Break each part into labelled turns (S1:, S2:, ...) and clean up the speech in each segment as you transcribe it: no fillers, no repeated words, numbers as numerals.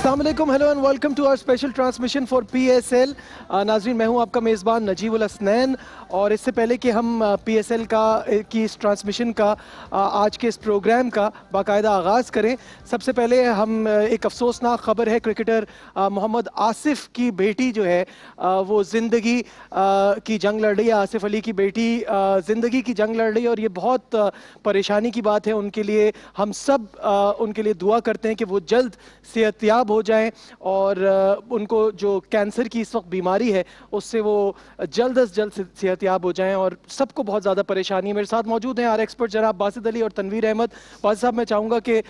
S1: अस्सलाम वालेकुम, hello and welcome to our special transmission for PSL। नाजरीन, मैं हूं आपका मेज़बान नजीबुल हसनैन। और इससे पहले कि हम PSL की इस ट्रांसमिशन का आज के इस प्रोग्राम का बाकायदा आगाज़ करें, सबसे पहले हम एक अफसोसनाक ख़बर है। क्रिकेटर मोहम्मद आसिफ की बेटी जो है वो ज़िंदगी की जंग लड़ रही है। आसिफ अली की बेटी ज़िंदगी की जंग लड़ रही है और ये बहुत परेशानी की बात है उनके लिए। हम सब उनके लिए दुआ करते हैं कि वो जल्द सेहतयाब हो जाएं और उनको जो कैंसर की इस वक्त बीमारी है उससे वो जल्द अज जल्द सेहतयाब हो जाएं। और सबको बहुत ज़्यादा परेशानी है। मेरे साथ मौजूद हैं आर एक्सपर्ट जनाब बासित अली और तनवीर अहमद। बासित साहब, मैं चाहूँगा कि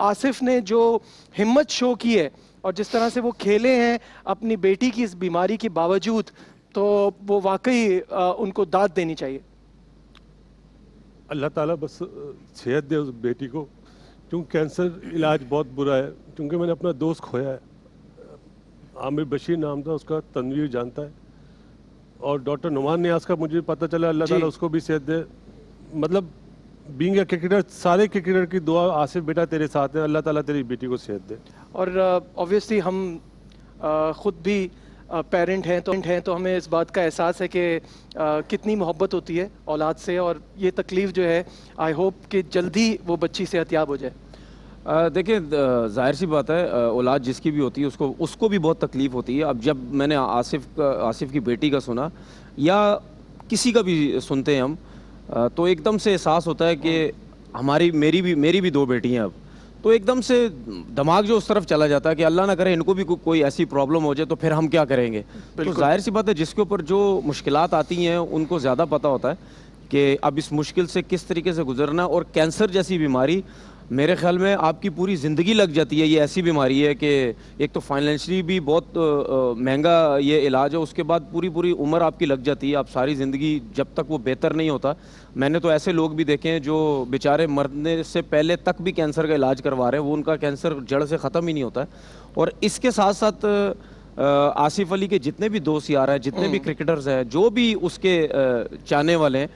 S1: आसिफ ने जो हिम्मत शो की है और जिस तरह से वो खेले हैं अपनी बेटी की इस बीमारी के बावजूद, तो वो वाकई उनको दाद देनी चाहिए।
S2: अल्लाह ताला बस सेहत दे उस बेटी को, क्योंकि कैंसर इलाज बहुत बुरा है। क्योंकि मैंने अपना दोस्त खोया है, आमिर बशीर नाम था उसका, तनवीर जानता है, और डॉक्टर नुमान नियाज़ का मुझे पता चला, अल्लाह ताला उसको भी सेहत दे। मतलब बीइंग ए क्रिकेटर, सारे क्रिकेटर की दुआ आसिफ बेटा तेरे साथ है, अल्लाह ताला तेरी बेटी को सेहत दे।
S1: और ऑब्वियसली हम खुद भी पेरेंट हैं तो हमें इस बात का एहसास है कि कितनी मोहब्बत होती है औलाद से, और ये तकलीफ़ जो है आई होप कि जल्दी वो बच्ची सेहतयाब हो जाए।
S3: देखिए, ज़ाहिर सी बात है, औलाद जिसकी भी होती है उसको भी बहुत तकलीफ़ होती है। अब जब मैंने आसिफ की बेटी का सुना या किसी का भी सुनते हैं हम, तो एकदम से एहसास होता है कि मेरी भी दो बेटी हैं अब। तो एकदम से दिमाग जो उस तरफ चला जाता है कि अल्लाह ना करे इनको भी कोई ऐसी प्रॉब्लम हो जाए तो फिर हम क्या करेंगे। तो जाहिर सी बात है, जिसके ऊपर जो मुश्किलात आती हैं उनको ज़्यादा पता होता है कि अब इस मुश्किल से किस तरीके से गुजरना। और कैंसर जैसी बीमारी मेरे ख्याल में आपकी पूरी ज़िंदगी लग जाती है। ये ऐसी बीमारी है कि एक तो फाइनेंशियली भी बहुत महंगा ये इलाज है, उसके बाद पूरी उम्र आपकी लग जाती है। आप सारी ज़िंदगी जब तक वो बेहतर नहीं होता, मैंने तो ऐसे लोग भी देखे हैं जो बेचारे मरने से पहले तक भी कैंसर का इलाज करवा रहे हैं, वो उनका कैंसर जड़ से ख़त्म ही नहीं होता है। और इसके साथ साथ आसिफ अली के जितने भी दोस्त यार हैं, जितने भी क्रिकेटर्स हैं, जो भी उसके चाहने वाले हैं,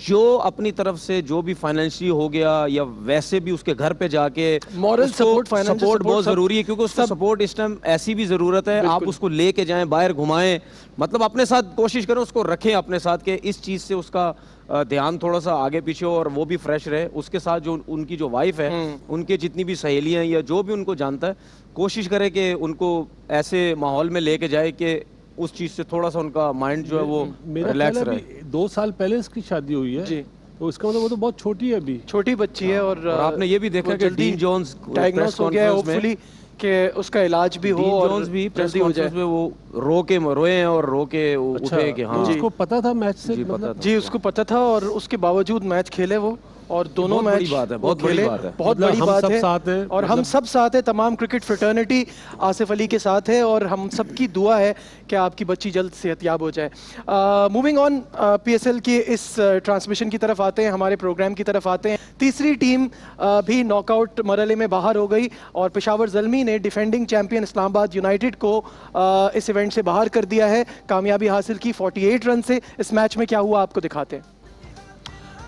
S3: जो अपनी तरफ से जो भी फाइनेंशियली हो गया या वैसे भी उसके घर पे जाके
S1: मॉरल सपोर्ट
S3: बहुत ज़रूरी है, क्योंकि उसका सपोर्ट इस टाइम ऐसी भी ज़रूरत है। आप उसको लेके जाएं, बाहर घुमाएं, मतलब अपने साथ कोशिश करें उसको रखें अपने साथ, के इस चीज़ से उसका ध्यान थोड़ा सा आगे पीछे और वो भी फ्रेश रहे। उसके साथ जो उनकी जो वाइफ है, उनके जितनी भी सहेलियाँ या जो भी उनको जानता है, कोशिश करे कि उनको ऐसे माहौल में लेके जाए कि उस चीज़ से थोड़ा सा उनका माइंड जो है वो रिलैक्स रहे।
S2: 2 साल पहले इसकी शादी हुई है जी, तो इसका मतलब वो तो बहुत छोटी है, अभी छोटी
S1: बच्ची है। और
S3: आपने ये भी देखा कि डीन जोन्स
S1: डायग्नोस हो गया है, होपफुली कि उसका इलाज भी हो और
S3: भी प्रेस कॉन्फ्रेंस में वो रोए हैं और रो के उठे कि हाँ,
S2: उसको पता था मैच से,
S1: जी उसको पता था और उसके बावजूद मैच खेले वो, और दोनों मैच
S3: बहुत बड़ी बात है,
S1: बहुत बड़ी बात है। और हम सब साथ है, तमाम क्रिकेट फ्रेटर्निटी आसिफ अली के साथ है, और हम सब की दुआ है कि आपकी बच्ची जल्द सेहतयाब हो जाए। मूविंग ऑन, PSL की इस ट्रांसमिशन की तरफ आते हैं, हमारे प्रोग्राम की तरफ आते हैं। तीसरी टीम भी नॉकआउट मरहले में बाहर हो गई और पेशावर ज़ल्मी ने डिफेंडिंग चैंपियन इस्लामाबाद यूनाइटेड को इस इवेंट से बाहर कर दिया है। कामयाबी हासिल की 48 रन से। इस मैच में क्या हुआ आपको दिखाते हैं।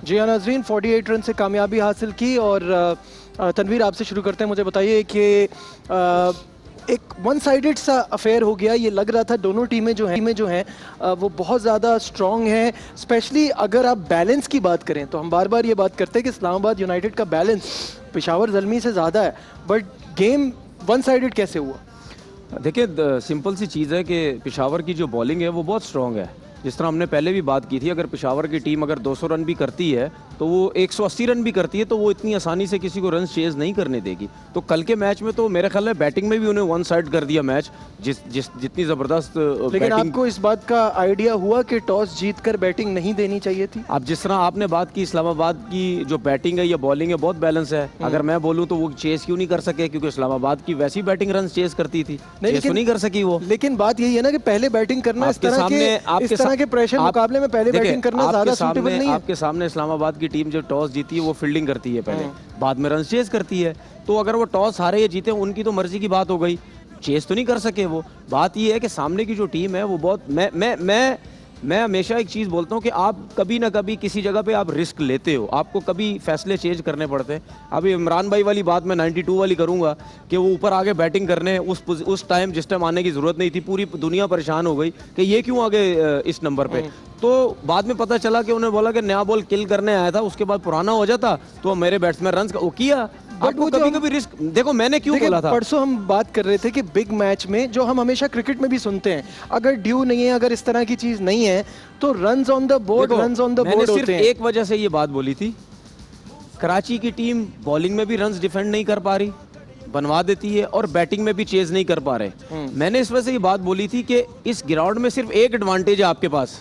S1: जी हाँ नाज़रीन, 48 रन से कामयाबी हासिल की। और तनवीर, आपसे शुरू करते हैं। मुझे बताइए कि एक वन साइडेड सा अफेयर हो गया। ये लग रहा था दोनों टीमें जो हैं वो बहुत ज़्यादा स्ट्रॉन्ग हैं। स्पेशली अगर आप बैलेंस की बात करें तो हम बार बार ये बात करते हैं कि इस्लामाबाद यूनाइटेड का बैलेंस पेशावर ज़ल्मी से ज़्यादा है, बट गेम वन साइडेड कैसे हुआ?
S3: देखिए, सिंपल सी चीज़ है कि पेशावर की जो बॉलिंग है वो बहुत स्ट्रॉन्ग है। जिस तरह हमने पहले भी बात की थी, अगर पेशावर की टीम अगर 200 रन भी करती है तो वो 180 रन भी करती है, तो वो इतनी आसानी से किसी को रन चेज नहीं करने देगी। तो कल के मैच में तो मेरे ख्याल में बैटिंग में भी उन्हें वन साइड कर दिया मैच, जितनी ज़बरदस्त।
S1: लेकिन आपको इस बात का आइडिया हुआ कि टॉस जीतकर बैटिंग नहीं देनी चाहिए थी?
S3: अब जिस तरह आपने बात की, इस्लामाबाद की जो बैटिंग है या बॉलिंग है बहुत बैलेंस है। अगर मैं बोलूँ तो वो चेस क्यों नहीं कर सके, क्योंकि इस्लामाबाद की वैसी बैटिंग रन चेस करती थी, नहीं कर सकी वो।
S1: लेकिन बात यही है ना कि पहले बैटिंग करना इस तरह के प्रेशर मुकाबले में पहले बैटिंग करना ज़्यादा सूटेबल नहीं है।
S3: आपके सामने इस्लामाबाद की टीम जो टॉस जीती है वो फील्डिंग करती है पहले, बाद में रन चेस करती है। तो अगर वो टॉस हारे या जीते, उनकी तो मर्जी की बात हो गई, चेस तो नहीं कर सके वो। बात ये है कि सामने की जो टीम है वो बहुत, मैं मैं हमेशा एक चीज़ बोलता हूँ कि आप कभी ना कभी किसी जगह पे आप रिस्क लेते हो, आपको कभी फैसले चेंज करने पड़ते हैं। अभी इमरान भाई वाली बात मैं 92 वाली करूँगा कि वो ऊपर आगे बैटिंग करने उस टाइम जिस टाइम आने की ज़रूरत नहीं थी, पूरी दुनिया परेशान हो गई कि ये क्यों आगे इस नंबर पे। तो बाद में पता चला कि उन्होंने बोला कि नया बॉल किल करने आया था, उसके बाद पुराना हो जाता तो मेरे बैट्समैन रन वो किया।
S1: बट
S3: आपको
S1: वो जो
S3: कभी
S1: हम
S3: कभी रिस्क, देखो मैंने क्यों
S1: देखिए
S3: बोला था।
S1: परसों हम बात कर रहे थे कि बिग मैच में जो हम हमेशा क्रिकेट में भी सुनते हैं, अगर ड्यू नहीं है, अगर इस तरह की चीज नहीं है, तो रन्स ऑन द बोर्ड,
S3: देखो
S1: रन्स ऑन द
S3: मैंने
S1: बोर्ड
S3: सिर्फ
S1: होते हैं।
S3: एक वजह से ये बात बोली थी, कराची की टीम बॉलिंग में भी रन्स डिफेंड नहीं कर पा रही, बनवा देती है, और बैटिंग में भी चेज नहीं कर पा रहे। मैंने इस वजह से ये बात बोली थी कि इस ग्राउंड में सिर्फ एक एडवांटेज है आपके पास,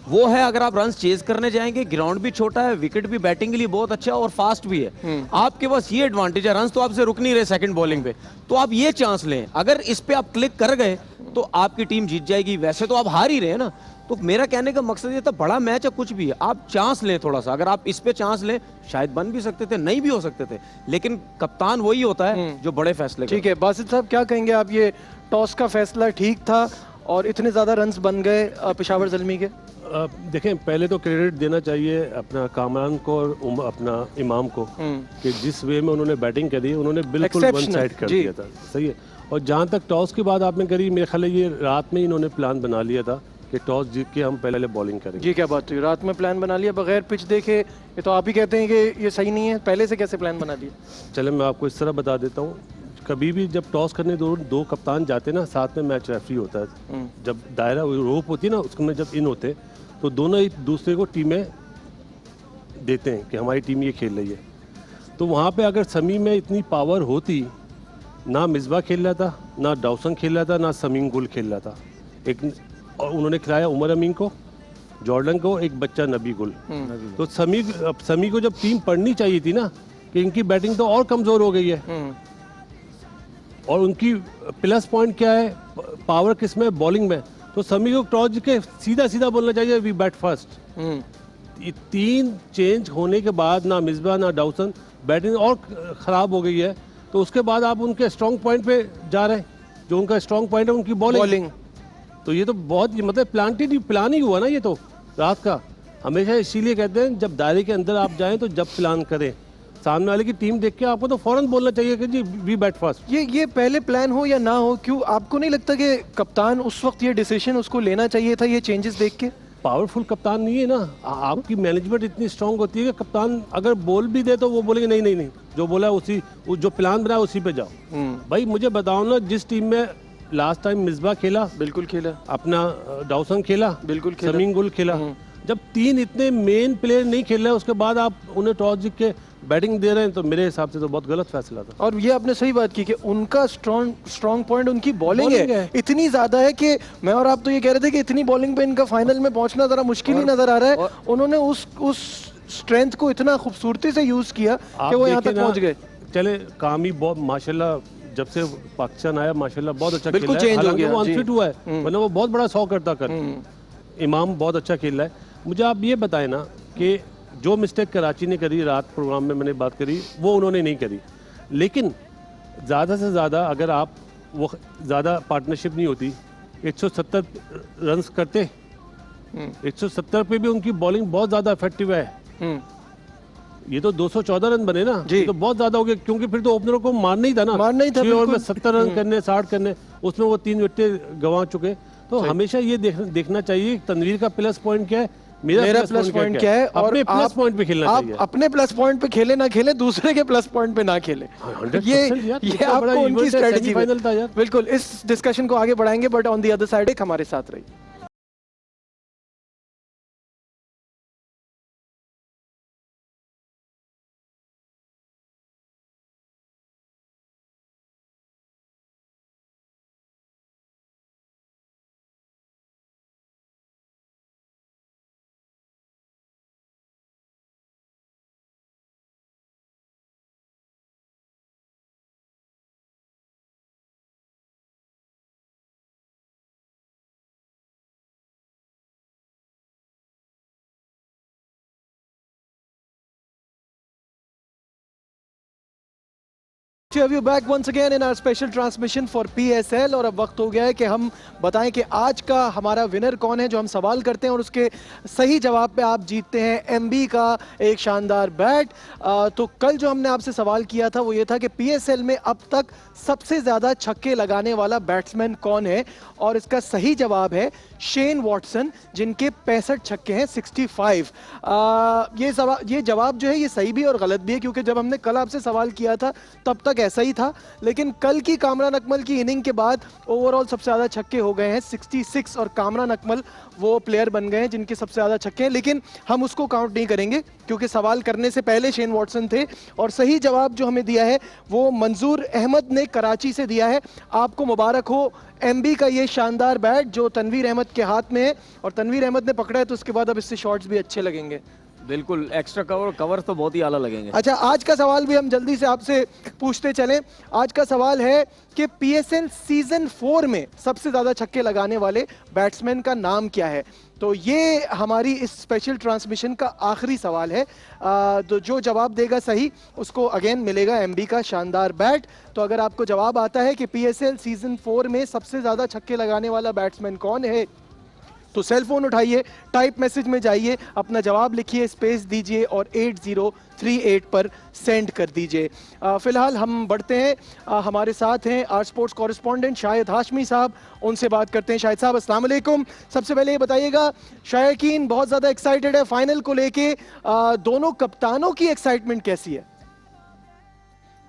S3: वो है अगर आप रन्स चेज करने जाएंगे, ग्राउंड भी छोटा है, विकेट भी बैटिंग के लिए बहुत अच्छा है और फास्ट भी है, आपके पास ये एडवांटेज है, रन्स तो आपसे रुक नहीं रहे सेकंड बॉलिंग पे, तो आप ये चांस लें, अगर इस पे आप क्लिक कर गए तो आपकी टीम जीत जाएगी। वैसे तो आप हार ही रहे हैं ना, तो मेरा कहने का मकसद ये था, बड़ा मैच है कुछ भी है, आप चांस लें थोड़ा सा, अगर आप इस पे चांस लें शायद बन भी सकते थे, नहीं भी हो सकते थे, लेकिन कप्तान वही होता है जो बड़े फैसले
S1: ठीक है बासित साहब, क्या कहेंगे आप, ये टॉस का फैसला ठीक था और इतने ज्यादा रन्स बन गए पेशावर जल्मी के?
S2: देखें, पहले तो क्रेडिट देना चाहिए अपना कामरान को और अपना इमाम को कि जिस वे में उन्होंने बैटिंग करी, उन्होंने बिल्कुल वन
S1: Exceptional,
S2: साइड कर
S1: जी।
S2: दिया था। सही है। और जहाँ तक टॉस की बात आपने करी, मेरे ख्याल है ये रात में ही इन्होंने प्लान बना लिया था कि टॉस जीत के हम पहले बॉलिंग करेंगे।
S1: ये क्या बात हुई, रात में प्लान बना लिया बगैर पिच देखे? ये तो आप ही कहते हैं कि ये सही नहीं है, पहले से कैसे प्लान बना लिया?
S2: चले मैं आपको इस तरह बता देता हूँ, कभी भी जब टॉस करने दो कप्तान जाते हैं ना, साथ में मैच रेफरी होता है, जब दायरा रोप होती है ना, उसमें जब इन होते तो दोनों एक दूसरे को टीमें देते हैं कि हमारी टीम ये खेल रही है। तो वहाँ पे अगर समी में इतनी पावर होती, ना मिसबा खेल रहा था, ना डाउसन खेल रहा था, ना समीम गुल खेल रहा था, एक और उन्होंने खिलाया उमर अमीन को, जॉर्डन को, एक बच्चा नबी गुल। तो समी को जब टीम पढ़नी चाहिए थी ना कि इनकी बैटिंग तो और कमज़ोर हो गई है, और उनकी प्लस पॉइंट क्या है, पावर किस में, बॉलिंग में, तो समी को टॉस के सीधा सीधा बोलना चाहिए वी बैट फर्स्ट। ये तीन चेंज होने के बाद ना मिसबा ना डाउसन, बैटिंग और ख़राब हो गई है, तो उसके बाद आप उनके स्ट्रॉन्ग पॉइंट पे जा रहे हैं, जो उनका स्ट्रॉन्ग पॉइंट है उनकी बॉलिंग। तो ये तो बहुत मतलब प्लान ही हुआ ना ये तो रात का। हमेशा इसीलिए कहते हैं जब दायरे के अंदर आप जाएं तो जब प्लान करें, सामने वाले की टीम देख के आपको तो फौरन बोलना चाहिए कि जी वी बैट फर्स्ट।
S1: ये पहले प्लान हो या ना हो, क्यों आपको नहीं लगता कि कप्तान उस वक्त ये डिसीजन उसको लेना चाहिए था, ये चेंजेस देख के?
S2: पावरफुल कप्तान नहीं है ना, आपकी मैनेजमेंट इतनी स्ट्रांग होती है कि कप्तान अगर बोल भी दे तो वो बोलेंगे नहीं नहीं नहीं, जो बोला है उसी, जो प्लान बना है उसी पे जाओ। भाई मुझे बताओ ना, जिस टीम में लास्ट टाइम मिसबा खेला,
S1: बिल्कुल खेला,
S2: अपना डाउसन खेला,
S1: बिल्कुल खेला,
S2: समीम गुल खेला, जब तीन इतने मेन प्लेयर नहीं खेल रहे उसके बाद आप उन्हें टॉस जीत के बैटिंग दे रहे हैं, तो मेरे हिसाब से तो बहुत गलत फैसला था।
S1: और ये आपने सही बात की कि उनका स्ट्रॉन्ग पॉइंट उनकी बॉलिंग
S2: Bowling
S1: है,
S2: है।
S1: इतनी ज्यादा है कि मैं और आप तो ये कह रहे थे कि इतनी बॉलिंग पे इनका फाइनल में पहुंचना जरा मुश्किल ही नजर आ रहा है। उन्होंने उस स्ट्रेंथ को इतना खूबसूरती से यूज किया कि वो यहाँ
S2: देखिए
S1: तक
S2: ना,
S1: पहुंच गए।
S2: चले काम ही बहुत माशाल्लाह, जब से पाकिस्तान आया माशाल्लाह बहुत अच्छा
S1: बिल्कुल
S2: खेला है।
S1: change हो
S2: हालांकि
S1: गया,
S2: वो
S1: जी।
S2: अनफिट हुआ है, वरना वो बहुत बड़ा 100 करता कर। इमाम बहुत अच्छा खेल रहा है। मुझे आप ये बताएं ना कि जो मिस्टेक कराची ने करी रात प्रोग्राम में मैंने बात करी, वो उन्होंने नहीं करी, लेकिन ज़्यादा से ज़्यादा अगर आप वो ज़्यादा पार्टनरशिप नहीं होती, 170 रन्स करते, 170 पे भी उनकी बॉलिंग बहुत ज़्यादा इफेक्टिव है। ये तो 214 रन बने ना,
S1: जी।
S2: ये तो बहुत ज्यादा हो गया, क्योंकि फिर तो ओपनरों को मारना ही था ना,
S1: मारना ही था,
S2: 6 ओवर में
S1: बिल्कुल।
S2: 70 रन करने, 60 करने, उसमें वो 3 विकेट गंवा चुके। तो हमेशा ये देखना चाहिए तनवीर का प्लस पॉइंट क्या है,
S1: मेरा प्लस पॉइंट क्या है, और
S2: अपने प्लस पॉइंट पे खेलना
S1: आप
S2: चाहिए।
S1: अपने प्लस पॉइंट पे खेले ना खेले, दूसरे के प्लस पॉइंट पे ना खेले।
S2: 100% यार,
S1: ये
S2: इतना बड़ा
S1: आपको उनकी
S2: इवेंट है,
S1: स्ट्रेटजी
S2: सेमीफाइनल था यार।
S1: बिल्कुल। इस डिस्कशन को आगे बढ़ाएंगे, but on the other side एक हमारे साथ रही। to have you back once again in our special transmission for PSL। और अब वक्त हो गया है कि हम बताएं कि आज का हमारा विनर कौन है, जो हम सवाल करते हैं और उसके सही जवाब पे आप जीतते हैं MB का एक शानदार बैट। तो कल जो हमने आपसे सवाल किया था वो ये था कि PSL में अब तक सबसे ज़्यादा छक्के लगाने वाला बैट्समैन कौन है, और इसका सही जवाब है शेन वॉटसन, जिनके 65 छक्के हैं, 65। ये जवाब जो है ये सही भी और गलत भी है, क्योंकि जब हमने कल आपसे सवाल किया था तब तक ऐसा ही था, लेकिन कल की कामरान अकमल की इनिंग के बाद ओवरऑल सबसे ज़्यादा छक्के हो गए हैं 66, और कामरान अकमल वो प्लेयर बन गए हैं जिनके सबसे ज़्यादा छक्के हैं। लेकिन हम उसको काउंट नहीं करेंगे क्योंकि सवाल करने से पहले शेन वॉटसन थे, और सही जवाब जो हमें दिया है वो मंजूर अहमद ने कराची से दिया है। आपको मुबारक हो MB का ये शानदार बैट जो तनवीर अहमद के हाथ में है, और तनवीर अहमद ने पकड़ा है तो उसके बाद अब इससे शॉट्स भी अच्छे लगेंगे।
S3: बिल्कुल, एक्स्ट्रा कवर तो बहुत ही आला लगेंगे।
S1: अच्छा, आज का सवाल भी हम जल्दी से आपसे पूछते चलें। आज का सवाल है कि PSL सीजन 4 में सबसे ज्यादा छक्के लगाने वाले बैट्समैन का नाम क्या है। तो ये हमारी इस स्पेशल ट्रांसमिशन का आखिरी सवाल है। तो जो जवाब देगा सही उसको अगेन मिलेगा MB का शानदार बैट। तो अगर आपको जवाब आता है कि PSL सीजन 4 में सबसे ज्यादा छक्के लगाने वाला बैट्समैन कौन है, तो सेल फोन उठाइए, टाइप मैसेज में जाइए, अपना जवाब लिखिए, स्पेस दीजिए और 8038 पर सेंड कर दीजिए। फिलहाल हम बढ़ते हैं। हमारे साथ हैं our sports correspondent Shahid Hashmi साहब, उनसे बात करते हैं। शाहिद साहब अस्सलाम वालेकुम। सबसे पहले ये बताइएगा, शायकीन बहुत ज़्यादा एक्साइटेड है फाइनल को लेके, दोनों कप्तानों की एक्साइटमेंट कैसी है?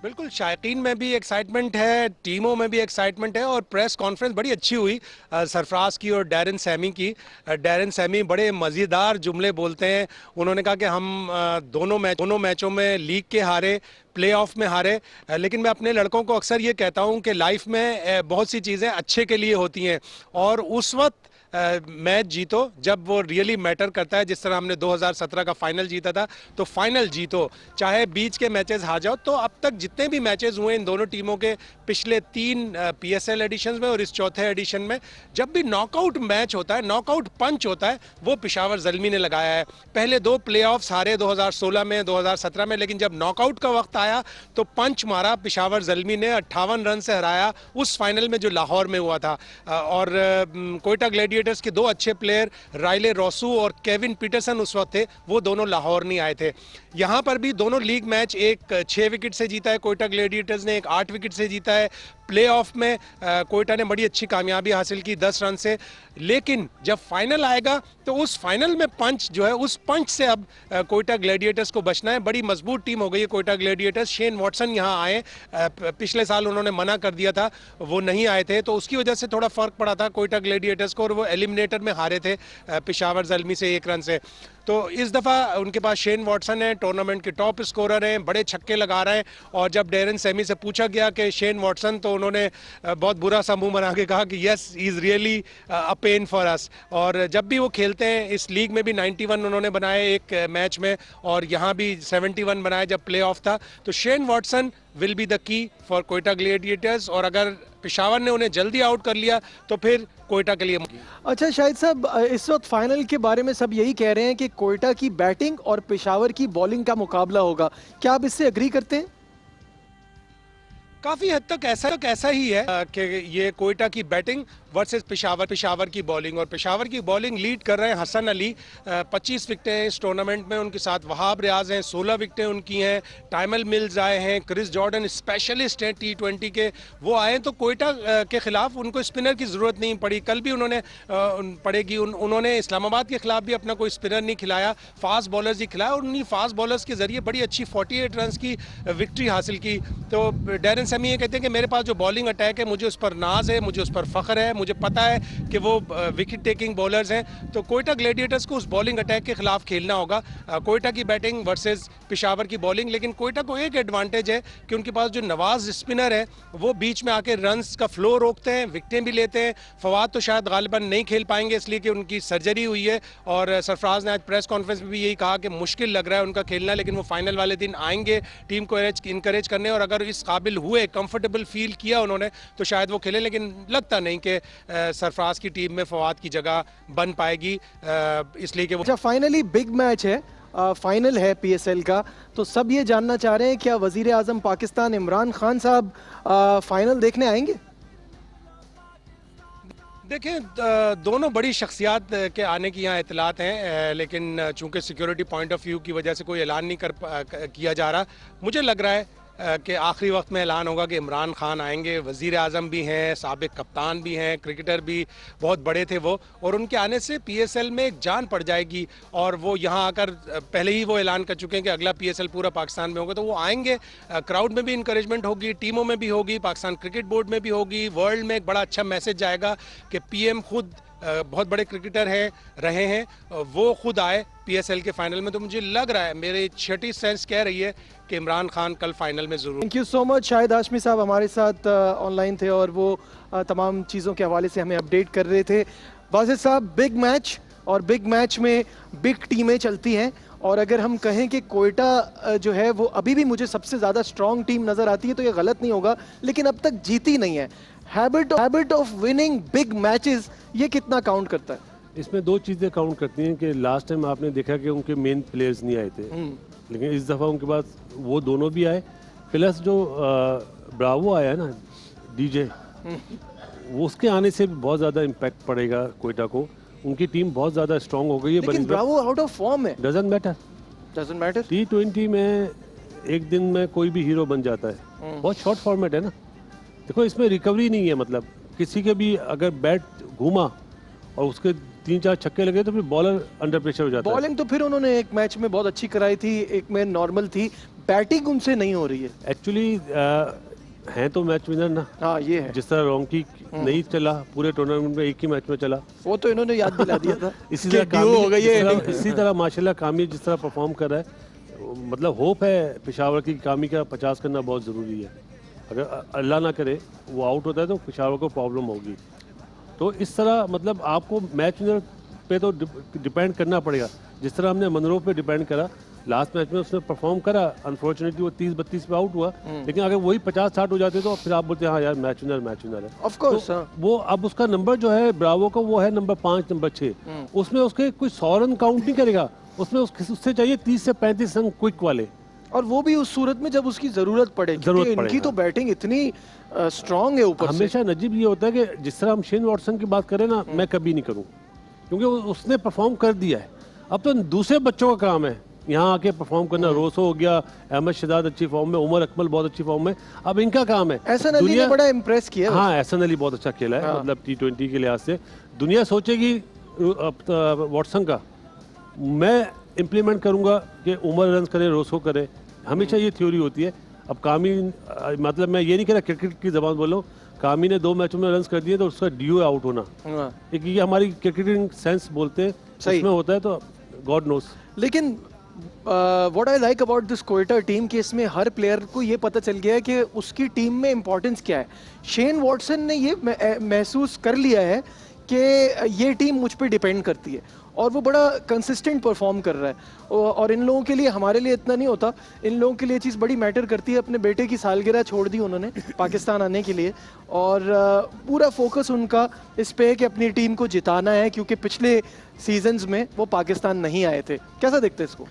S4: बिल्कुल, शायकीन में भी एक्साइटमेंट है, टीमों में भी एक्साइटमेंट है, और प्रेस कॉन्फ्रेंस बड़ी अच्छी हुई सरफराज की और डैरन सैमी की। डैरन सैमी बड़े मज़ेदार जुमले बोलते हैं। उन्होंने कहा कि हम दोनों मैचों में लीग के हारे, प्लेऑफ में हारे, लेकिन मैं अपने लड़कों को अक्सर ये कहता हूँ कि लाइफ में बहुत सी चीज़ें अच्छे के लिए होती हैं, और उस वक्त मैच जीतो जब वो रियली मैटर करता है। जिस तरह हमने 2017 का फाइनल जीता था, तो फाइनल जीतो, चाहे बीच के मैचेस हार जाओ। तो अब तक जितने भी मैचेस हुए इन दोनों टीमों के पिछले 3 PSL एडिशंस में और इस चौथे एडिशन में, जब भी नॉकआउट मैच होता है, नॉकआउट पंच होता है, वो पेशावर ज़ल्मी ने लगाया है। पहले 2 प्लेऑफ्स हारे 2016 में, 2017 में, लेकिन जब नॉकआउट का वक्त आया तो पंच मारा पेशावर ज़ल्मी ने, 58 रन से हराया उस फाइनल में जो लाहौर में हुआ था। और कोयटा ग्लेडिएटर्स के 2 अच्छे प्लेयर राइले रोसू और केविन पीटरसन उस वक्त थे, वो दोनों लाहौर नहीं आए थे। यहाँ पर भी दोनों लीग मैच, एक 6 विकेट से जीता है कोयटा ग्लेडिएटर्स ने, एक 8 विकेट से जीता है। प्लेऑफ में कोयटा ने बड़ी अच्छी कामयाबी हासिल की 10 रन से, लेकिन जब फाइनल आएगा तो उस फाइनल में पंच जो है, उस पंच से अब कोयटा ग्लेडिएटर्स को बचना है। बड़ी मजबूत टीम हो गई है कोयटा ग्लेडिएटर्स। शेन वॉटसन यहाँ आए, पिछले साल उन्होंने मना कर दिया था, वो नहीं आए थे, तो उसकी वजह से थोड़ा फर्क पड़ा था कोयटा ग्लेडिएटर्स को, और वो एलिमिनेटर में हारे थे पेशावर ज़ल्मी से 1 रन से। तो इस दफ़ा उनके पास शेन वॉटसन है, टूर्नामेंट के टॉप स्कोरर हैं, बड़े छक्के लगा रहे हैं। और जब डैरन सैमी से पूछा गया कि शेन वॉटसन, तो उन्होंने बहुत बुरा सा मुंह बना के कहा कि yes, he is really a pain for us. और जब भी वो खेलते हैं, इस लीग में भी 91 उन्होंने बनाए एक मैच में, और यहाँ भी 71 बनाए जब प्ले ऑफ था। तो Shane Watson will be the key for Quetta gladiators, और अगर पेशावर ने उन्हें जल्दी आउट कर लिया तो फिर कोयटा के लिए।
S1: अच्छा शाहिद साहब, इस वक्त फाइनल के बारे में सब यही कह रहे हैं कि कोयटा की बैटिंग और पेशावर की बॉलिंग का मुकाबला होगा, क्या आप इससे एग्री करते हैं?
S4: काफी हद तक ऐसा ही है कि ये कोयटा की बैटिंग वर्सेस पेशावर की बॉलिंग, और पेशावर की बॉलिंग लीड कर रहे हैं हसन अली, 25 विकेटें हैं इस टूर्नामेंट में, उनके साथ वहाब रियाज हैं, 16 विकेटें उनकी हैं, टाइमल मिल्स आए हैं, क्रिस जॉर्डन स्पेशलिस्ट हैं T20 के, वो आए। तो कोयटा के खिलाफ उनको स्पिनर की ज़रूरत नहीं पड़ी। कल भी उन्होंने इस्लामाबाद के खिलाफ भी अपना कोई स्पिनर नहीं खिलाया, फास्ट बॉलर्स ही खिलाया, और उन्हीं फास्ट बॉलर्स के जरिए बड़ी अच्छी 48 रन की विक्ट्री हासिल की। तो डैरन सैमी ये कहते हैं कि मेरे पास जो बॉलिंग अटैक है, मुझे उस पर नाज है, मुझे उस पर फख्र है, मुझे पता है कि वो विकेट टेकिंग बॉलर्स हैं। तो कोयटा ग्लेडिएटर्स को उस बॉलिंग अटैक के खिलाफ खेलना होगा, कोयटा की बैटिंग वर्सेस पेशावर की बॉलिंग। लेकिन कोयटा को एक एडवांटेज है कि उनके पास जो नवाज स्पिनर है, वो बीच में आके रन्स का फ्लो रोकते हैं, विकेटें भी लेते हैं। फवाद तो शायद गालिबन नहीं खेल पाएंगे इसलिए कि उनकी सर्जरी हुई है, और सरफराज ने आज प्रेस कॉन्फ्रेंस में भी यही कहा कि मुश्किल लग रहा है उनका खेलना, लेकिन वो फाइनल वाले दिन आएंगे टीम को इनकरेज करने, और अगर इस काबिल हुए, कंफर्टेबल फील किया उन्होंने, तो शायद वो खेले। लेकिन लगता नहीं कि सरफराज की टीम में फवाद की जगह बन पाएगी, इसलिए कि वो।
S1: अच्छा, फाइनली बिग मैच है फाइनल है पीएसएल का, तो सब ये जानना चाह रहे हैं क्या वजीर आजम पाकिस्तान इमरान खान साहब फाइनल देखने आएंगे?
S4: देखिए दोनों बड़ी शख्सियात के आने की यहाँ इतलात हैं, लेकिन चूंकि सिक्योरिटी पॉइंट ऑफ व्यू की वजह से कोई ऐलान नहीं किया जा रहा। मुझे लग रहा है कि आखिरी वक्त में ऐलान होगा कि इमरान खान आएंगे। वज़ीर आज़म भी हैं, साबिक कप्तान भी हैं, क्रिकेटर भी बहुत बड़े थे वो, और उनके आने से पीएसएल में एक जान पड़ जाएगी। और वो यहाँ आकर पहले ही वो ऐलान कर चुके हैं कि अगला पीएसएल पूरा पाकिस्तान में होगा, तो वो आएंगे। क्राउड में भी इंकरेजमेंट होगी, टीमों में भी होगी, पाकिस्तान क्रिकेट बोर्ड में भी होगी, वर्ल्ड में एक बड़ा अच्छा मैसेज जाएगा कि पीएम खुद बहुत बड़े क्रिकेटर हैं, रहे हैं, वो खुद आए पीएसएल के फाइनल में। तो मुझे लग रहा है, मेरी छठी सेंस कह रही है कि इमरान खान कल फाइनल में जरूर।
S1: Thank you so much. Shahid Hashmi साहब हमारे साथ ऑनलाइन थे और वो तमाम चीज़ों के हवाले से हमें अपडेट कर रहे थे। बासित साहब, बिग मैच, और बिग मैच में बिग टीमें चलती हैं, और अगर हम कहें कि कोयटा जो है वो अभी भी मुझे सबसे ज़्यादा स्ट्रॉन्ग टीम नज़र आती है तो ये गलत नहीं होगा, लेकिन अब तक जीती नहीं है। Habit of winning big matches, ये कितना काउंट करता है?
S2: इसमें दो चीज़ें काउंट करती हैं कि लास्ट टाइम आपने देखा कि उनके मेन प्लेयर्स नहीं आए थे, लेकिन इस दफ़ा उनके पास वो दोनों भी आए, प्लस जो ब्रावो आया है ना, डीजे, वो उसके आने से भी बहुत ज़्यादा इम्पैक्ट पड़ेगा कोयटा को। उनकी टीम बहुत ज़्यादा स्ट्रांग हो गई है।
S1: लेकिन ब्रावो आउट ऑफ फॉर्म है।
S2: Doesn't matter. T20 में एक दिन में कोई भी हीरो बन जाता है, बहुत शॉर्ट फॉर्मेट है ना। देखो इसमें रिकवरी नहीं है, मतलब किसी के भी अगर बैट घूमा और उसके 3-4 छक्के लगे तो फिर बॉलर अंडर प्रेशर हो जाता है।
S1: बॉलिंग तो फिर उन्होंने एक मैच में बहुत अच्छी कराई थी, एक में नॉर्मल थी, बैटिंग उनसे नहीं हो रही है।
S2: एक्चुअली हैं तो मैच विनर ना।
S1: हाँ ये है।
S2: जिस तरह रोंकी नहीं चला पूरे टूर्नामेंट में, एक ही मैच में चला,
S1: वो तो इन्होंने याद दिला दिया था।
S2: इसी
S1: कि
S2: तरह
S1: duo हो गई है।
S2: इसी तरह माशाल्लाह कामी जिस तरह परफॉर्म कर रहा है, मतलब होप है पेशावर की कामी का 50 करना बहुत ज़रूरी है। अगर अल्लाह ना करे वो आउट होता है तो पेशावर को प्रॉब्लम होगी। तो इस तरह मतलब आपको मैच विनर पे तो डिपेंड करना पड़ेगा, जिस तरह हमने मनरो पे डिपेंड करा। लास्ट मैच में उसने परफॉर्म करा, अनफॉर्चुनेटली वो 30-32 पे आउट हुआ, लेकिन अगर वही 50-60 हो जाते तो फिर आप बोलते हैं हाँ यार मैच विनर है।
S1: ऑफ कोर्स
S2: तो वो अब उसका नंबर जो है ब्रावो का वो है नंबर 5, नंबर 6, उसमें उसके कोई 100 रन काउंट नहीं करेगा, उसमें उससे चाहिए 30 से 35 रन क्विक वाले,
S1: और वो भी उस सूरत में जब उसकी जरूरत पड़े, क्योंकि इनकी तो बैटिंग इतनी स्ट्रांग है ऊपर से।
S2: हमेशा नजीब ये होता है कि जिस तरह हम शेन वॉटसन की बात करें ना, मैं कभी नहीं करूँ, क्योंकि उसने परफॉर्म कर दिया है। अब तो दूसरे बच्चों का काम है यहाँ आके परफॉर्म करना। रोसो हो गया, अहमद शहजाद अच्छी फॉर्म में, उमर अकमल बहुत अच्छी फॉर्म में, अब इनका काम है।
S1: एहसन अली ने बड़ा इम्प्रेस किया।
S2: हाँ एहसन अली बहुत अच्छा खेला है, मतलब T20 के लिहाज से। दुनिया सोचेगी वॉटसन का, मैं इम्प्लीमेंट करूंगा कि उमर रन करे, रोसो करे, हमेशा ये थ्योरी होती है। अब कामी, मतलब मैं ये नहीं कह रहा क्रिकेट की जबान बोलो, कामी ने 2 मैचों में रन कर दिए तो उसका ड्यू आउट होना, एक ये हमारी क्रिकेटिंग सेंस बोलते हैं, उसमें होता है, तो गॉड नोस।
S1: लेकिन what I like about this Quetta team कि इसमें हर प्लेयर को ये पता चल गया है कि उसकी टीम में इंपॉर्टेंस क्या है। शेन वॉटसन ने ये महसूस कर लिया है कि ये टीम मुझ पे डिपेंड करती है, और वो बड़ा कंसिस्टेंट परफॉर्म कर रहा है। और इन लोगों के लिए, हमारे लिए इतना नहीं होता, इन लोगों के लिए चीज़ बड़ी मैटर करती है। अपने बेटे की सालगिरह छोड़ दी उन्होंने पाकिस्तान आने के लिए, और पूरा फोकस उनका इस पे है कि अपनी टीम को जिताना है, क्योंकि पिछले सीजन्स में वो पाकिस्तान नहीं आए थे। कैसा देखते हैं इसको?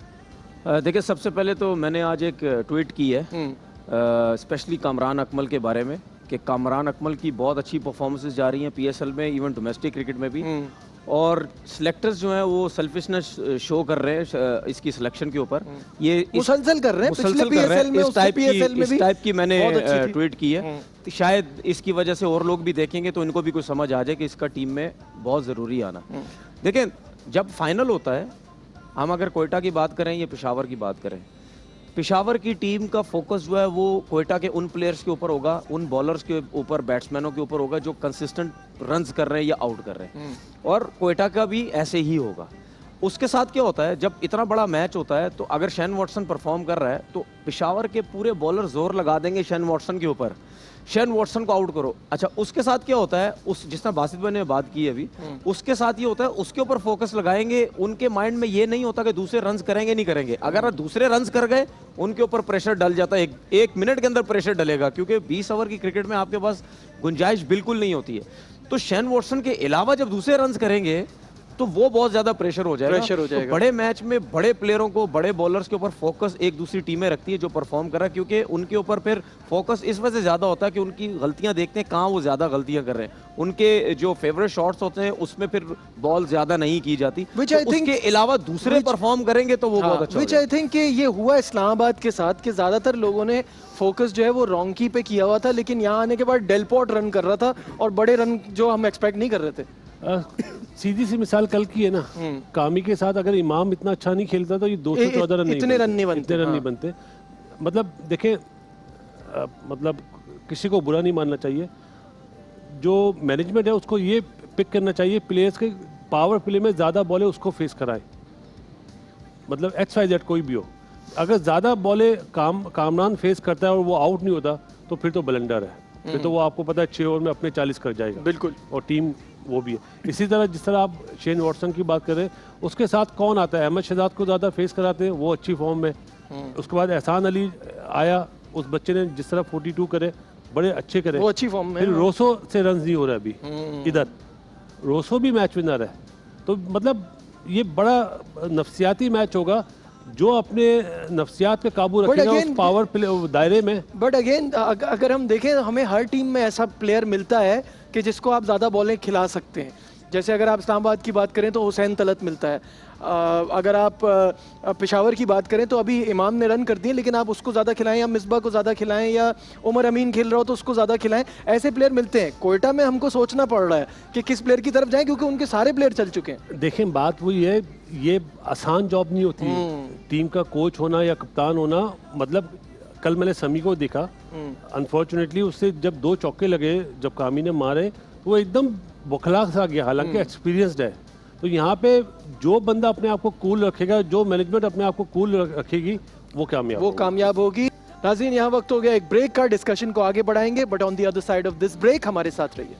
S3: देखिए, सबसे पहले तो मैंने आज एक ट्वीट की है स्पेशली कामरान अकमल के बारे में, कि कामरान अकमल की बहुत अच्छी परफॉर्मेंसेस जा रही हैं पीएसएल में, इवन डोमेस्टिक क्रिकेट में भी, और सिलेक्टर्स जो हैं वो सेल्फिशनेस शो कर रहे हैं इसकी सिलेक्शन के ऊपर। ये
S1: मुसलसल कर रहे हैं, पिछले पीएसएल में,
S3: इस टाइप की मैंने ट्वीट की है, तो शायद इसकी वजह से और लोग भी देखेंगे तो इनको भी कुछ समझ आ जाए कि इसका टीम में बहुत ज़रूरी आना। देखिए, जब फाइनल होता है, हम अगर कोयटा की बात करें या पेशावर की बात करें, पेशावर की टीम का फोकस जो है वो कोयटा के उन प्लेयर्स के ऊपर होगा, उन बॉलर्स के ऊपर, बैट्समैनों के ऊपर होगा जो कंसिस्टेंट रन्स कर रहे हैं या आउट कर रहे हैं, और कोयटा का भी ऐसे ही होगा। उसके साथ क्या होता है, जब इतना बड़ा मैच होता है तो अगर शेन वॉटसन परफॉर्म कर रहा है तो पेशावर के पूरे बॉलर जोर लगा देंगे शेन वॉटसन के ऊपर, शेन वॉटसन को आउट करो। अच्छा, उसके साथ क्या होता है, उस जिस तरह बासित भाई ने बात की है अभी, उसके साथ ये होता है उसके ऊपर फोकस लगाएंगे। उनके माइंड में ये नहीं होता कि दूसरे रन्स करेंगे नहीं करेंगे, अगर दूसरे रन्स कर गए उनके ऊपर प्रेशर डल जाता है, एक मिनट के अंदर प्रेशर डलेगा, क्योंकि 20 ओवर की क्रिकेट में आपके पास गुंजाइश बिल्कुल नहीं होती है। तो शेन वॉटसन के अलावा जब दूसरे रन्स करेंगे तो वो बहुत ज्यादा प्रेशर हो जाएगा।
S1: Pressure हो जाएगा।
S3: तो बड़े मैच में बड़े प्लेयरों को, बड़े बॉलर्स के ऊपर फोकस एक दूसरी टीमें रखती है जो परफॉर्म कर रहा है, क्योंकि उनके ऊपर फिर फोकस इस वजह से ज्यादा होता है कि उनकी गलतियां देखते हैं कहाँ वो ज्यादा गलतियां कर रहे हैं। उनके जो फेवरेट शॉट्स होते हैं उसमें फिर बॉल ज्यादा नहीं की जाती,
S1: Which
S3: तो
S1: I think-
S3: उसके अलावा दूसरे परफॉर्म करेंगे तो वो बहुत अच्छा हो
S1: विच आई
S3: जाएगा।
S1: थिंक कि ये हुआ इस्लामाबाद के साथ कि ज्यादातर लोगों ने फोकस जो है वो रोंकी पे किया हुआ था, लेकिन यहाँ आने के बाद डेलपोर्ट रन कर रहा था और बड़े रन जो हम एक्सपेक्ट नहीं कर रहे थे।
S2: सीधी सी मिसाल कल की है ना, कामी के साथ अगर इमाम इतना अच्छा नहीं खेलता तो ये 214 रन
S1: इतने रन नहीं बनते,
S2: इतने रन नहीं
S1: हाँ।
S2: बनते। मतलब देखें, मतलब किसी को बुरा नहीं मानना चाहिए, जो मैनेजमेंट है उसको ये पिक करना चाहिए प्लेयर्स के पावर प्ले में ज़्यादा बॉलें उसको फेस कराए, मतलब XYZ कोई भी हो, अगर ज़्यादा बॉलें कामरान फेस करता है और वो आउट नहीं होता तो फिर तो ब्लंडर है, फिर तो वो आपको पता है 6 ओवर में अपने 40 कर जाएगा
S1: बिल्कुल।
S2: और टीम वो भी है। इसी तरह जिस तरह आप शेन वॉटसन की बात करें, उसके साथ कौन आता है, अहमद शहजाद को ज़्यादा फेस कराते हैं, वो अच्छी फॉर्म में। उसके बाद एहसान अली आया, उस बच्चे ने जिस तरह 42 करे बड़े अच्छे करे,
S1: वो अच्छी फॉर्म में
S2: फिर
S1: है।
S2: रोसो से रन नहीं हो रहा अभी, इधर रोसो भी मैच विनर है। तो मतलब ये बड़ा नफसियाती मैच होगा, जो अपने नफसियात पे काबू
S1: But
S2: रखेगा उस
S1: again-
S2: पावर प्ले दायरे में।
S1: बट अगेन अगर हम देखें, हमें हर टीम में ऐसा प्लेयर मिलता है कि जिसको आप ज़्यादा बॉलें खिला सकते हैं। जैसे अगर आप इस्लामाबाद की बात करें तो हुसैन तलत मिलता है, अगर आप पेशावर की बात करें तो अभी इमाम ने रन कर दिए, लेकिन आप उसको ज़्यादा खिलाएं या मिसबा को ज़्यादा खिलाएं या उमर अमीन खेल रहा हो तो उसको ज़्यादा खिलाएं, ऐसे प्लेयर मिलते हैं। कोयटा में हमको सोचना पड़ रहा है कि किस प्लेयर की तरफ जाएं, क्योंकि उनके सारे प्लेयर चल चुके हैं।
S2: देखें बात वही है, ये आसान जॉब नहीं होती है टीम का कोच होना या कप्तान होना। मतलब कल मैंने समी को देखा, अनफॉर्चुनेटली उससे जब 2 चौके लगे, जब कामी ने मारे वो एकदम बुखला सा गया, हालांकि एक्सपीरियंस्ड है। तो यहाँ पे जो बंदा अपने आप को कूल रखेगा, जो मैनेजमेंट अपने आप को कूल रखेगी, वो कामयाब
S1: वो
S2: होगा।
S1: कामयाब होगी। नाज़रीन, यहाँ वक्त हो गया एक ब्रेक का, डिस्कशन को आगे बढ़ाएंगे, but on the other side of this break हमारे साथ रहिए।